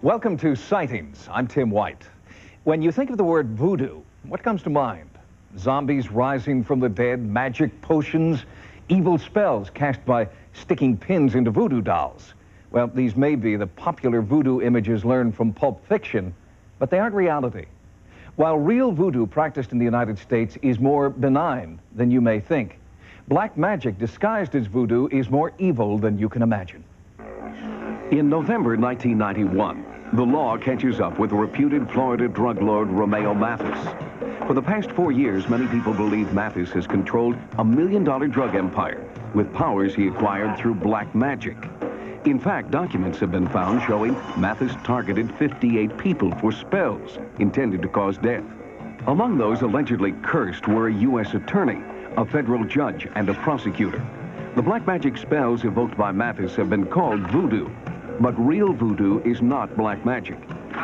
Welcome to Sightings. I'm Tim White. When you think of the word voodoo, what comes to mind? Zombies rising from the dead, magic potions, evil spells cast by sticking pins into voodoo dolls. Well, these may be the popular voodoo images learned from pulp fiction, but they aren't reality. While real voodoo practiced in the United States is more benign than you may think, black magic disguised as voodoo is more evil than you can imagine. In November 1991, the law catches up with the reputed Florida drug lord Romeo Mathis. For the past 4 years, many people believe Mathis has controlled a $1 million drug empire with powers he acquired through black magic. In fact, documents have been found showing Mathis targeted 58 people for spells intended to cause death. Among those allegedly cursed were a U.S. attorney, a federal judge, and a prosecutor. The black magic spells evoked by Mathis have been called voodoo. But real voodoo is not black magic.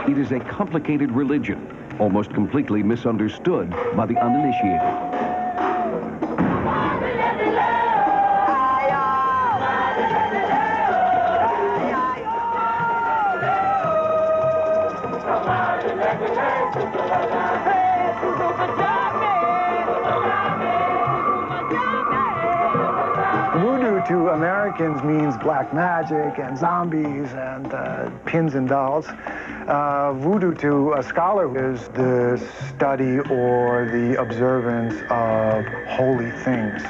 It is a complicated religion, almost completely misunderstood by the uninitiated. Voodoo to Americans means black magic and zombies and pins and dolls. Voodoo to a scholar is the study or the observance of holy things.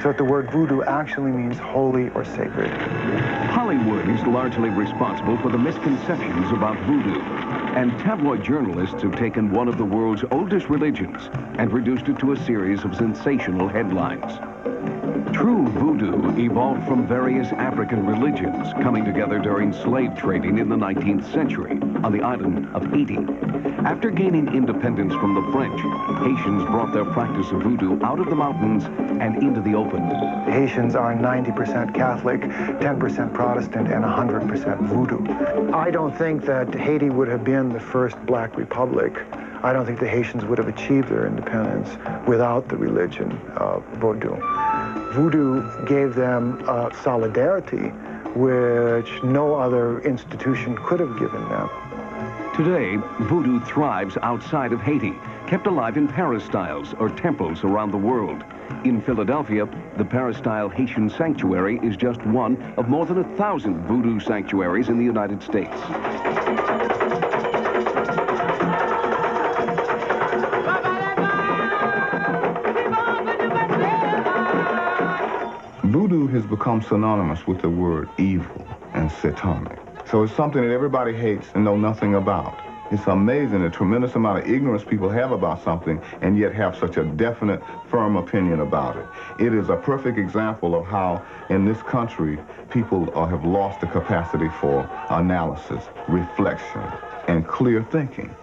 So the word voodoo actually means holy or sacred. Hollywood is largely responsible for the misconceptions about voodoo. And tabloid journalists have taken one of the world's oldest religions and reduced it to a series of sensational headlines. True voodoo evolved from various African religions coming together during slave trading in the 19th century on the island of Haiti. After gaining independence from the French, Haitians brought their practice of voodoo out of the mountains and into the open. Haitians are 90% Catholic, 10% Protestant, and 100% voodoo. I don't think that Haiti would have been the first black republic. I don't think the Haitians would have achieved their independence without the religion of voodoo. Voodoo gave them solidarity which no other institution could have given them. Today, voodoo thrives outside of Haiti, kept alive in peristyles or temples around the world. In Philadelphia, the peristyle Haitian sanctuary is just one of more than 1,000 voodoo sanctuaries in the United States. Voodoo has become synonymous with the word evil and satanic. So it's something that everybody hates and know nothing about. It's amazing the tremendous amount of ignorance people have about something and yet have such a definite, firm opinion about it. It is a perfect example of how, in this country, people have lost the capacity for analysis, reflection, and clear thinking.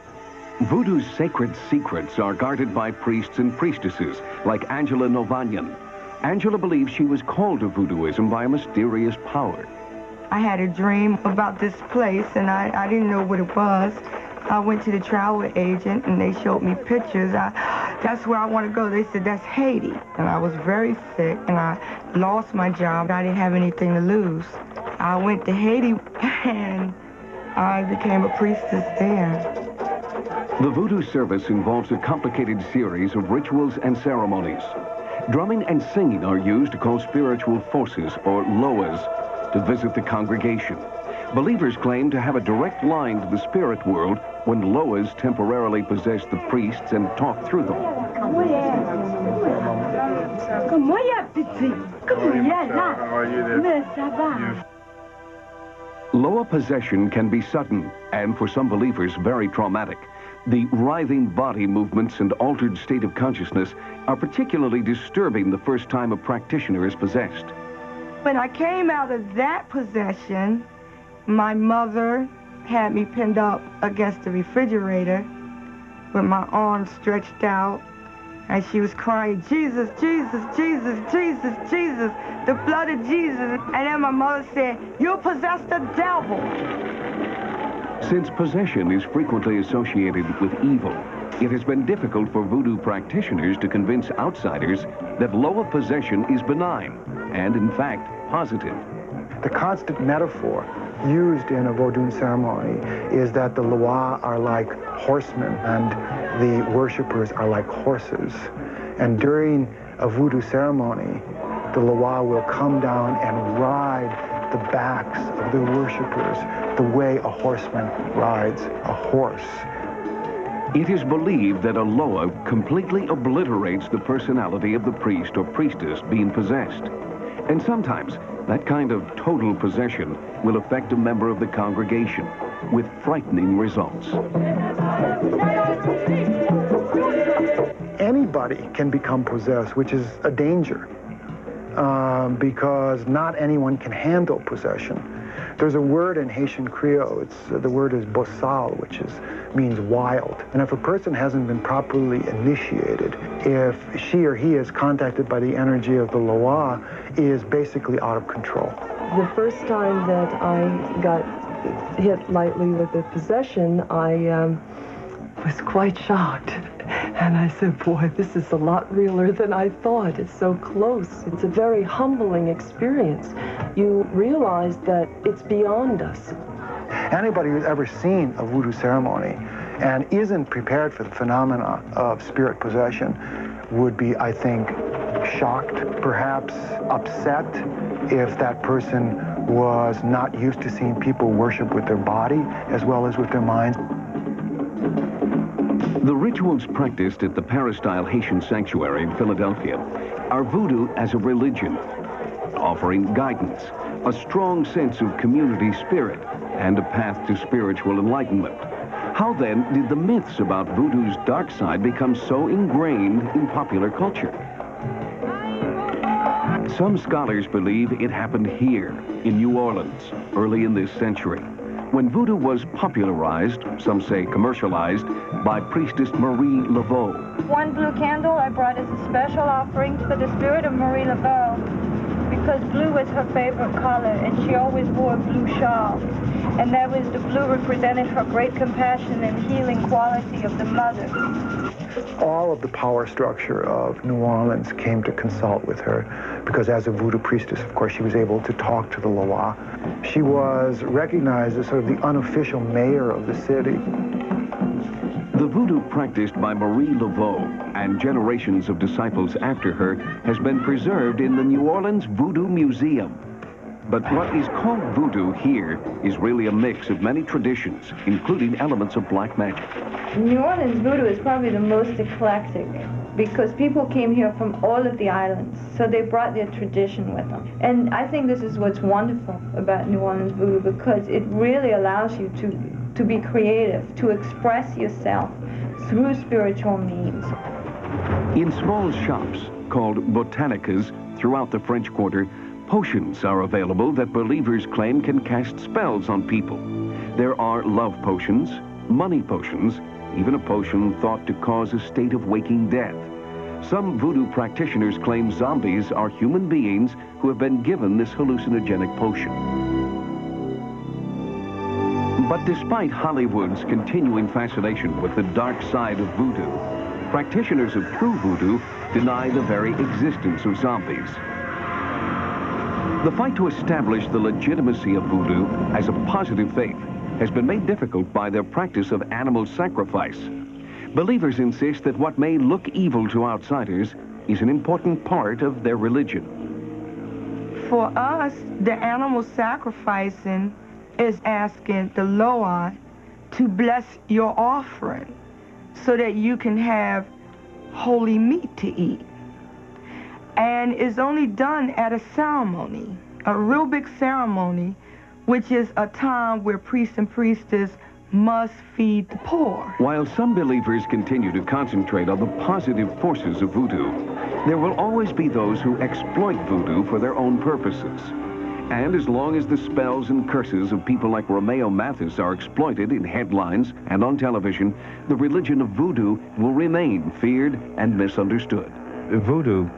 Voodoo's sacred secrets are guarded by priests and priestesses like Angela Novanyan. Angela believes she was called to voodooism by a mysterious power. I had a dream about this place, and I didn't know what it was. I went to the travel agent, and they showed me pictures. That's where I want to go. They said, that's Haiti. And I was very sick, and I lost my job. I didn't have anything to lose. I went to Haiti, and I became a priestess there. The voodoo service involves a complicated series of rituals and ceremonies. Drumming and singing are used to call spiritual forces, or loas, to visit the congregation. Believers claim to have a direct line to the spirit world when loas temporarily possess the priests and talk through them. Loa possession can be sudden and, for some believers, very traumatic. The writhing body movements and altered state of consciousness are particularly disturbing the first time a practitioner is possessed. When I came out of that possession, my mother had me pinned up against the refrigerator with my arms stretched out, and she was crying, Jesus, Jesus, Jesus, Jesus, Jesus, the blood of Jesus. And then my mother said, you possessed the devil. Since possession is frequently associated with evil, it has been difficult for voodoo practitioners to convince outsiders that Loa possession is benign and, in fact, positive. The constant metaphor used in a Vodun ceremony is that the Loa are like horsemen and the worshippers are like horses. And during a voodoo ceremony, the Loa will come down and ride the backs of the worshippers the way a horseman rides a horse. It is believed that a Loa completely obliterates the personality of the priest or priestess being possessed. And sometimes that kind of total possession will affect a member of the congregation with frightening results. Anybody can become possessed, which is a danger, because not anyone can handle possession. There's a word in Haitian Creole, the word is bossal, which means wild. And if a person hasn't been properly initiated, if she or he is contacted by the energy of the Loa, is basically out of control. The first time that I got hit lightly with the possession, I was quite shocked. And I said, boy, this is a lot realer than I thought. It's so close. It's a very humbling experience. You realize that it's beyond us. Anybody who's ever seen a voodoo ceremony and isn't prepared for the phenomena of spirit possession would be, I think, shocked, perhaps upset if that person was not used to seeing people worship with their body as well as with their minds. The rituals practiced at the Peristyle Haitian Sanctuary in Philadelphia are voodoo as a religion, offering guidance, a strong sense of community spirit, and a path to spiritual enlightenment. How then did the myths about voodoo's dark side become so ingrained in popular culture? Some scholars believe it happened here in New Orleans early in this century, when voodoo was popularized, some say commercialized, by priestess Marie Laveau. One blue candle I brought as a special offering for the spirit of Marie Laveau, because blue was her favorite color, and she always wore a blue shawl. And that was the blue represented her great compassion and healing quality of the mother. All of the power structure of New Orleans came to consult with her, because as a voodoo priestess, of course, she was able to talk to the Loa. She was recognized as sort of the unofficial mayor of the city. The voodoo practiced by Marie Laveau and generations of disciples after her has been preserved in the New Orleans Voodoo Museum. But what is called voodoo here is really a mix of many traditions, including elements of black magic. New Orleans voodoo is probably the most eclectic, because people came here from all of the islands, so they brought their tradition with them. And I think this is what's wonderful about New Orleans voodoo, because it really allows you to be creative, to express yourself through spiritual means. In small shops called botanicas throughout the French Quarter, potions are available that believers claim can cast spells on people. There are love potions, money potions, even a potion thought to cause a state of waking death. Some voodoo practitioners claim zombies are human beings who have been given this hallucinogenic potion. But despite Hollywood's continuing fascination with the dark side of voodoo, practitioners of true voodoo deny the very existence of zombies. The fight to establish the legitimacy of voodoo as a positive faith has been made difficult by their practice of animal sacrifice. Believers insist that what may look evil to outsiders is an important part of their religion. For us, the animal sacrificing is asking the Loa to bless your offering so that you can have holy meat to eat. And it's only done at a ceremony, a real big ceremony, which is a time where priests and priestess must feed the poor. While some believers continue to concentrate on the positive forces of voodoo, there will always be those who exploit voodoo for their own purposes. And as long as the spells and curses of people like Romeo Mathis are exploited in headlines and on television, the religion of voodoo will remain feared and misunderstood. Voodoo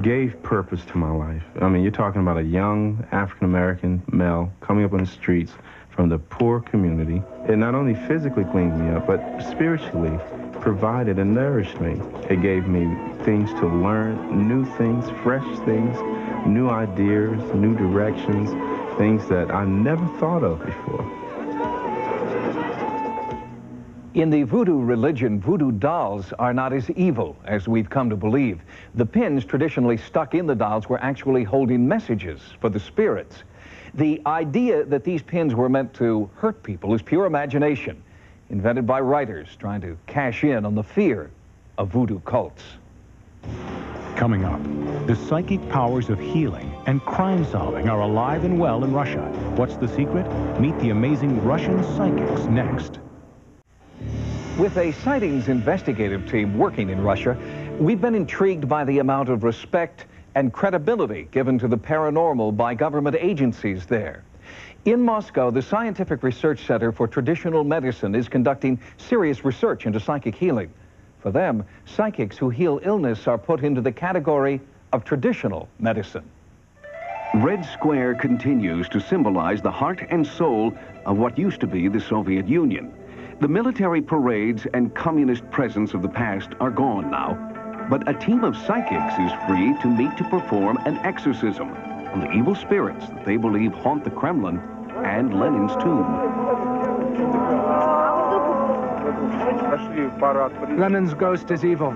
gave purpose to my life. I mean, you're talking about a young African-American male coming up on the streets from the poor community. It not only physically cleaned me up, but spiritually provided and nourished me. It gave me things to learn, new things, fresh things, new ideas, new directions. things that I never thought of before. In the voodoo religion, voodoo dolls are not as evil as we've come to believe. The pins traditionally stuck in the dolls were actually holding messages for the spirits. The idea that these pins were meant to hurt people is pure imagination, invented by writers trying to cash in on the fear of voodoo cults. Coming up, the psychic powers of healing and crime solving are alive and well in Russia. What's the secret? Meet the amazing Russian psychics next. With a sightings investigative team working in Russia, we've been intrigued by the amount of respect and credibility given to the paranormal by government agencies there. In Moscow, the Scientific Research Center for Traditional Medicine is conducting serious research into psychic healing. For them, psychics who heal illness are put into the category of traditional medicine. Red Square continues to symbolize the heart and soul of what used to be the Soviet Union. The military parades and communist presence of the past are gone now, but a team of psychics is free to meet to perform an exorcism on the evil spirits that they believe haunt the Kremlin and Lenin's tomb. Lenin's ghost is evil.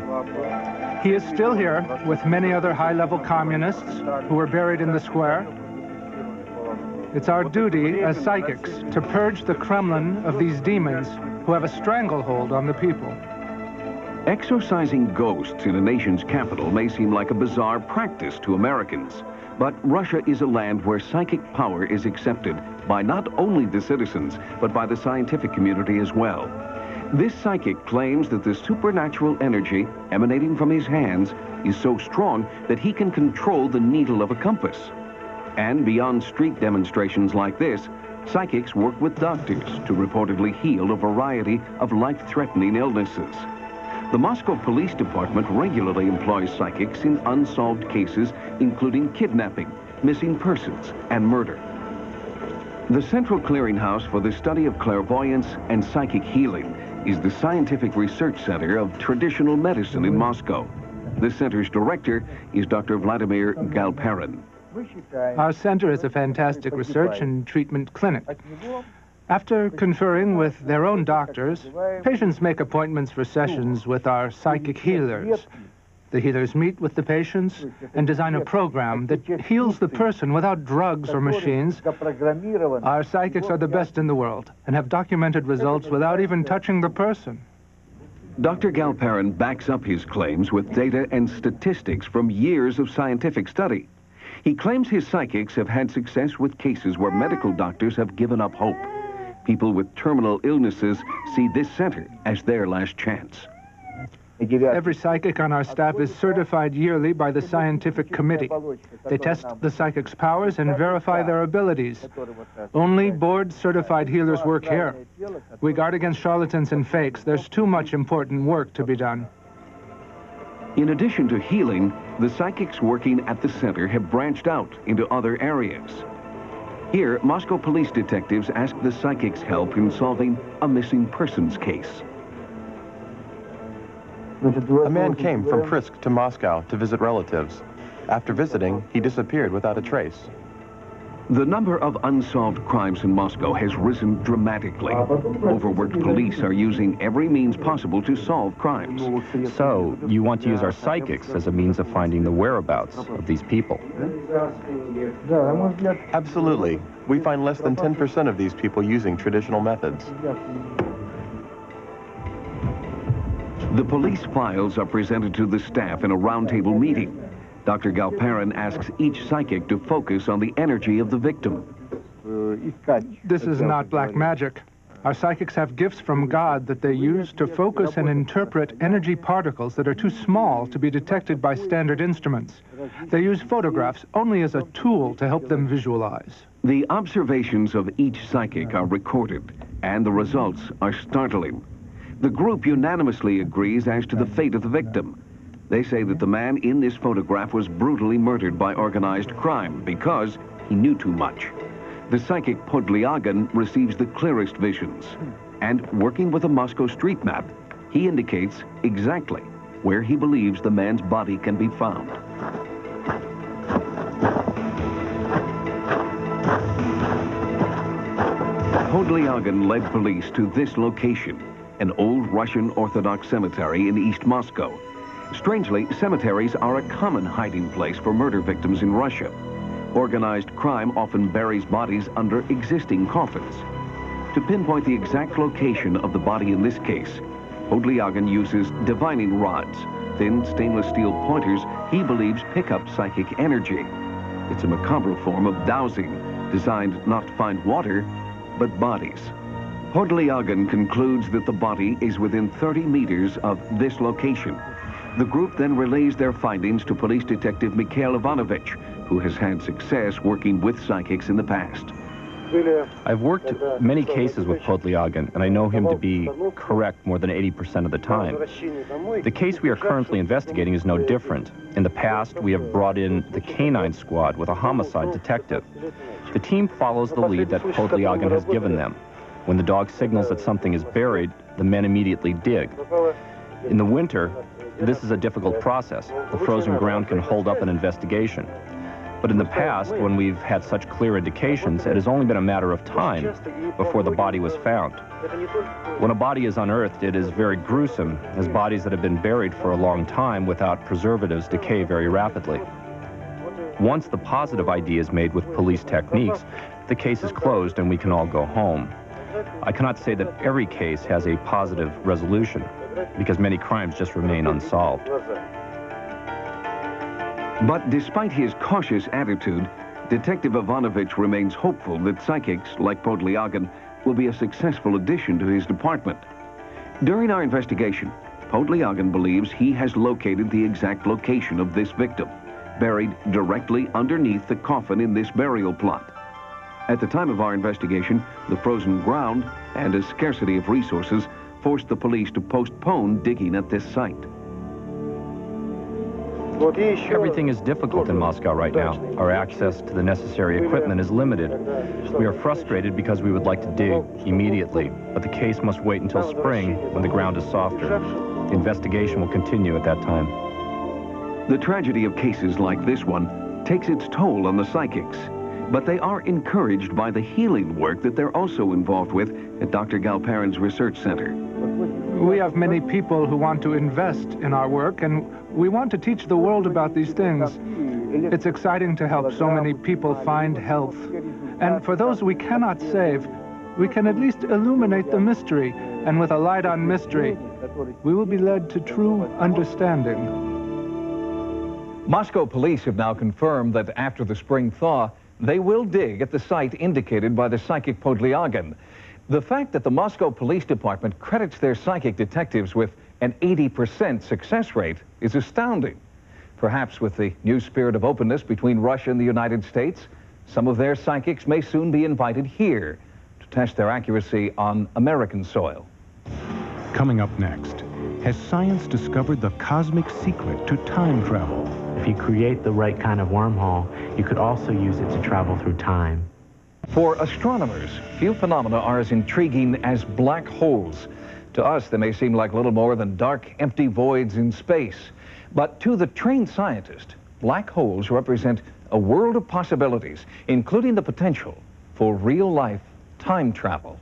He is still here with many other high-level communists who were buried in the square. It's our duty as psychics to purge the Kremlin of these demons who have a stranglehold on the people. Exorcising ghosts in a nation's capital may seem like a bizarre practice to Americans, but Russia is a land where psychic power is accepted by not only the citizens, but by the scientific community as well. This psychic claims that the supernatural energy emanating from his hands is so strong that he can control the needle of a compass. And beyond street demonstrations like this, psychics work with doctors to reportedly heal a variety of life-threatening illnesses. The Moscow Police Department regularly employs psychics in unsolved cases, including kidnapping, missing persons, and murder. The Central Clearinghouse for the Study of Clairvoyance and Psychic Healing is the Scientific Research Center of Traditional Medicine in Moscow. The center's director is Dr. Vladimir Galperin. Our center is a fantastic research and treatment clinic. After conferring with their own doctors, patients make appointments for sessions with our psychic healers. The healers meet with the patients and design a program that heals the person without drugs or machines. Our psychics are the best in the world and have documented results without even touching the person. Dr. Galperin backs up his claims with data and statistics from years of scientific study. He claims his psychics have had success with cases where medical doctors have given up hope. People with terminal illnesses see this center as their last chance. Every psychic on our staff is certified yearly by the scientific committee. They test the psychic's powers and verify their abilities. Only board-certified healers work here. We guard against charlatans and fakes. There's too much important work to be done. In addition to healing, the psychics working at the center have branched out into other areas. Here, Moscow police detectives ask the psychics' help in solving a missing persons case. A man came from Prisk to Moscow to visit relatives. After visiting, he disappeared without a trace. The number of unsolved crimes in Moscow has risen dramatically. Overworked police are using every means possible to solve crimes. So, you want to use our psychics as a means of finding the whereabouts of these people? Absolutely. We find less than 10% of these people using traditional methods. The police files are presented to the staff in a roundtable meeting. Dr. Galperin asks each psychic to focus on the energy of the victim. This is not black magic. Our psychics have gifts from God that they use to focus and interpret energy particles that are too small to be detected by standard instruments. They use photographs only as a tool to help them visualize. The observations of each psychic are recorded, and the results are startling. The group unanimously agrees as to the fate of the victim. They say that the man in this photograph was brutally murdered by organized crime because he knew too much. The psychic Podlyagan receives the clearest visions. And working with a Moscow street map, he indicates exactly where he believes the man's body can be found. Podlyagan led police to this location, an old Russian Orthodox cemetery in East Moscow. Strangely, cemeteries are a common hiding place for murder victims in Russia. Organized crime often buries bodies under existing coffins. To pinpoint the exact location of the body in this case, Podlyagan uses divining rods, thin stainless steel pointers he believes pick up psychic energy. It's a macabre form of dowsing, designed not to find water, but bodies. Podlyagan concludes that the body is within 30 meters of this location. The group then relays their findings to police detective Mikhail Ivanovich, who has had success working with psychics in the past. I've worked many cases with Podlyagan, and I know him to be correct more than 80% of the time. The case we are currently investigating is no different. In the past, we have brought in the canine squad with a homicide detective. The team follows the lead that Podlyagan has given them. When the dog signals that something is buried, the men immediately dig. In the winter, this is a difficult process. The frozen ground can hold up an investigation. But in the past, when we've had such clear indications, it has only been a matter of time before the body was found. When a body is unearthed, it is very gruesome, as bodies that have been buried for a long time without preservatives decay very rapidly. Once the positive ID is made with police techniques, the case is closed and we can all go home. I cannot say that every case has a positive resolution, because many crimes just remain unsolved. But despite his cautious attitude, Detective Ivanovich remains hopeful that psychics like Podlyagan will be a successful addition to his department. During our investigation, Podlyagan believes he has located the exact location of this victim, buried directly underneath the coffin in this burial plot. At the time of our investigation, the frozen ground and a scarcity of resources forced the police to postpone digging at this site. Everything is difficult in Moscow right now. Our access to the necessary equipment is limited. We are frustrated because we would like to dig immediately, but the case must wait until spring when the ground is softer. The investigation will continue at that time. The tragedy of cases like this one takes its toll on the psychics, but they are encouraged by the healing work that they're also involved with at Dr. Galperin's research center. We have many people who want to invest in our work, and we want to teach the world about these things. It's exciting to help so many people find health. And for those we cannot save, we can at least illuminate the mystery, and with a light on mystery, we will be led to true understanding. Moscow police have now confirmed that after the spring thaw, they will dig at the site indicated by the psychic Podlyagan. The fact that the Moscow Police Department credits their psychic detectives with an 80% success rate is astounding. Perhaps with the new spirit of openness between Russia and the United States, some of their psychics may soon be invited here to test their accuracy on American soil. Coming up next, has science discovered the cosmic secret to time travel? If you create the right kind of wormhole, you could also use it to travel through time. For astronomers, few phenomena are as intriguing as black holes. To us, they may seem like little more than dark, empty voids in space. But to the trained scientist, black holes represent a world of possibilities, including the potential for real-life time travel.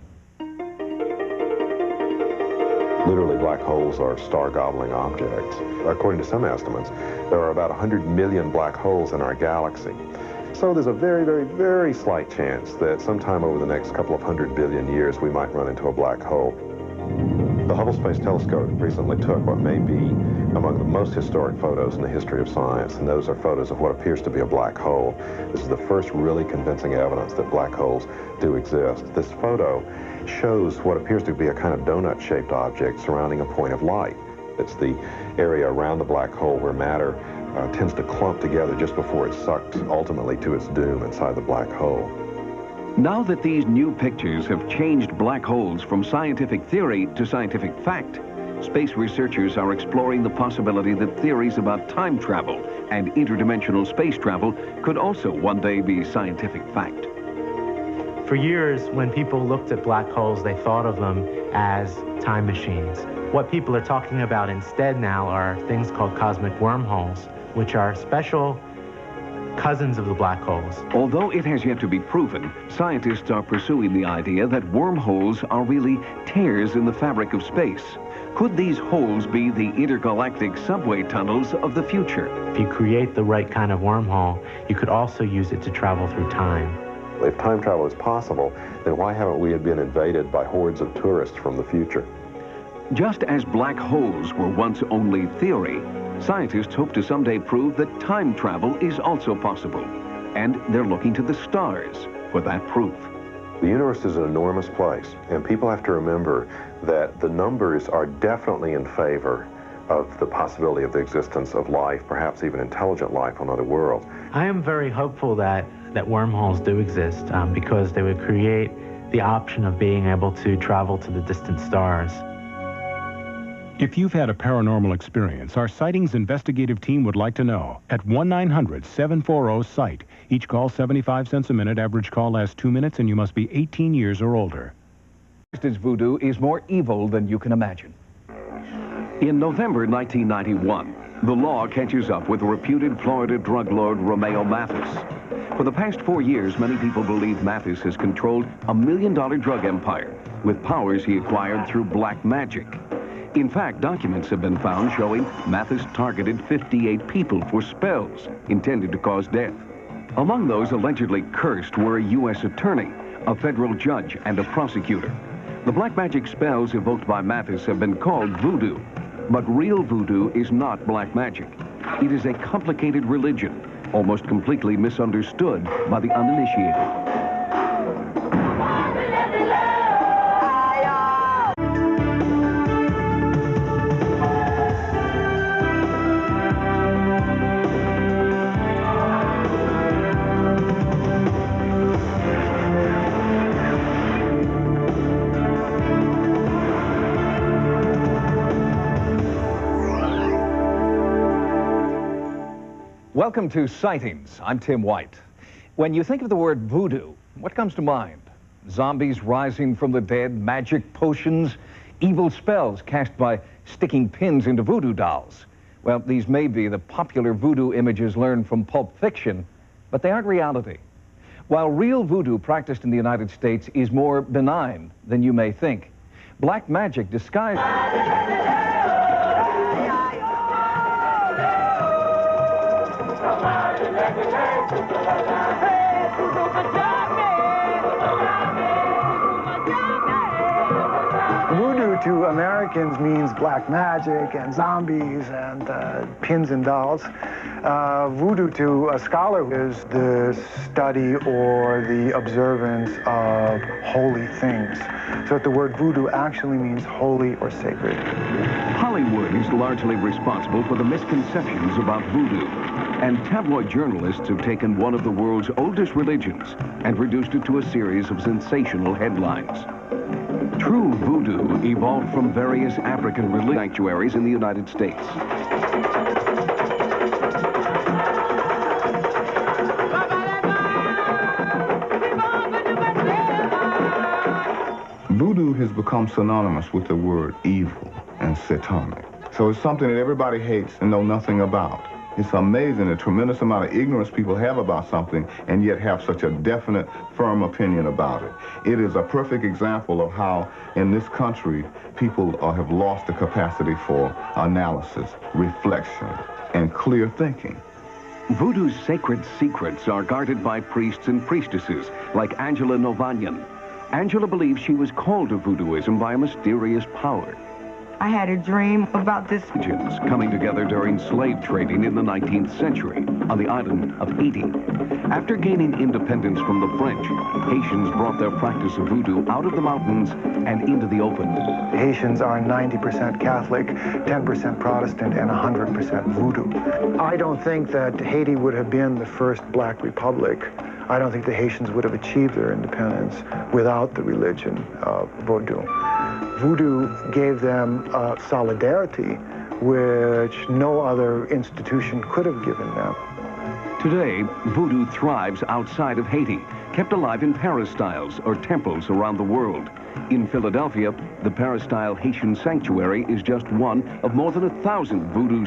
Literally, black holes are star-gobbling objects. According to some estimates, there are about 100 million black holes in our galaxy. So there's a very, very, very slight chance that sometime over the next couple of 100 billion years, we might run into a black hole. The Hubble Space Telescope recently took what may be among the most historic photos in the history of science, and those are photos of what appears to be a black hole. This is the first really convincing evidence that black holes do exist. This photo shows what appears to be a kind of donut-shaped object surrounding a point of light. It's the area around the black hole where matter tends to clump together just before it's sucked ultimately to its doom inside the black hole. Now that these new pictures have changed black holes from scientific theory to scientific fact, space researchers are exploring the possibility that theories about time travel and interdimensional space travel could also one day be scientific fact. For years, when people looked at black holes, they thought of them as time machines. What people are talking about instead now are things called cosmic wormholes, which are special cousins of the black holes. Although it has yet to be proven, scientists are pursuing the idea that wormholes are really tears in the fabric of space. Could these holes be the intergalactic subway tunnels of the future? If you create the right kind of wormhole, you could also use it to travel through time. If time travel is possible, then why haven't we been invaded by hordes of tourists from the future? Just as black holes were once only theory, scientists hope to someday prove that time travel is also possible. And they're looking to the stars for that proof. The universe is an enormous place, and people have to remember that the numbers are definitely in favor of the possibility of the existence of life, perhaps even intelligent life on other worlds. I am very hopeful that wormholes do exist because they would create the option of being able to travel to the distant stars. If you've had a paranormal experience, our Sightings investigative team would like to know. At 1-900-740-SIGHT. Each call 75 cents a minute. Average call lasts 2 minutes, and you must be 18 years or older. Voodoo is more evil than you can imagine. In November 1991, the law catches up with reputed Florida drug lord Romeo Mathis. For the past 4 years, many people believe Mathis has controlled a $1 million drug empire with powers he acquired through black magic. In fact, documents have been found showing Mathis targeted 58 people for spells intended to cause death. Among those allegedly cursed were a U.S. attorney, a federal judge, and a prosecutor. The black magic spells evoked by Mathis have been called voodoo. But real voodoo is not black magic. It is a complicated religion, almost completely misunderstood by the uninitiated. Welcome to Sightings. I'm Tim White. When you think of the word voodoo, what comes to mind? Zombies rising from the dead, magic potions, evil spells cast by sticking pins into voodoo dolls. Well, these may be the popular voodoo images learned from pulp fiction, but they aren't reality. While real voodoo practiced in the United States is more benign than you may think, black magic disguised... Voodoo to Americans means black magic and zombies and pins and dolls. Voodoo to a scholar is the study or the observance of holy things. So that the word voodoo actually means holy or sacred. Hollywood is largely responsible for the misconceptions about voodoo. And tabloid journalists have taken one of the world's oldest religions and reduced it to a series of sensational headlines. True voodoo evolved from various African religious sanctuaries in the United States. Voodoo has become synonymous with the word evil and satanic. So it's something that everybody hates and know nothing about. It's amazing the tremendous amount of ignorance people have about something and yet have such a definite, firm opinion about it. It is a perfect example of how, in this country, people have lost the capacity for analysis, reflection, and clear thinking. Voodoo's sacred secrets are guarded by priests and priestesses like Angela Novanyan. Angela believes she was called to voodooism by a mysterious power. I had a dream about this. Coming together during slave trading in the 19th century on the island of Haiti. After gaining independence from the French, Haitians brought their practice of voodoo out of the mountains and into the open. The Haitians are 90% Catholic, 10% Protestant, and 100% Voodoo. I don't think that Haiti would have been the first black republic. I don't think the Haitians would have achieved their independence without the religion of Voodoo. Voodoo gave them solidarity which no other institution could have given them. Today, voodoo thrives outside of Haiti, kept alive in peristyles or temples around the world. In Philadelphia, the peristyle Haitian sanctuary is just one of more than 1,000 voodoo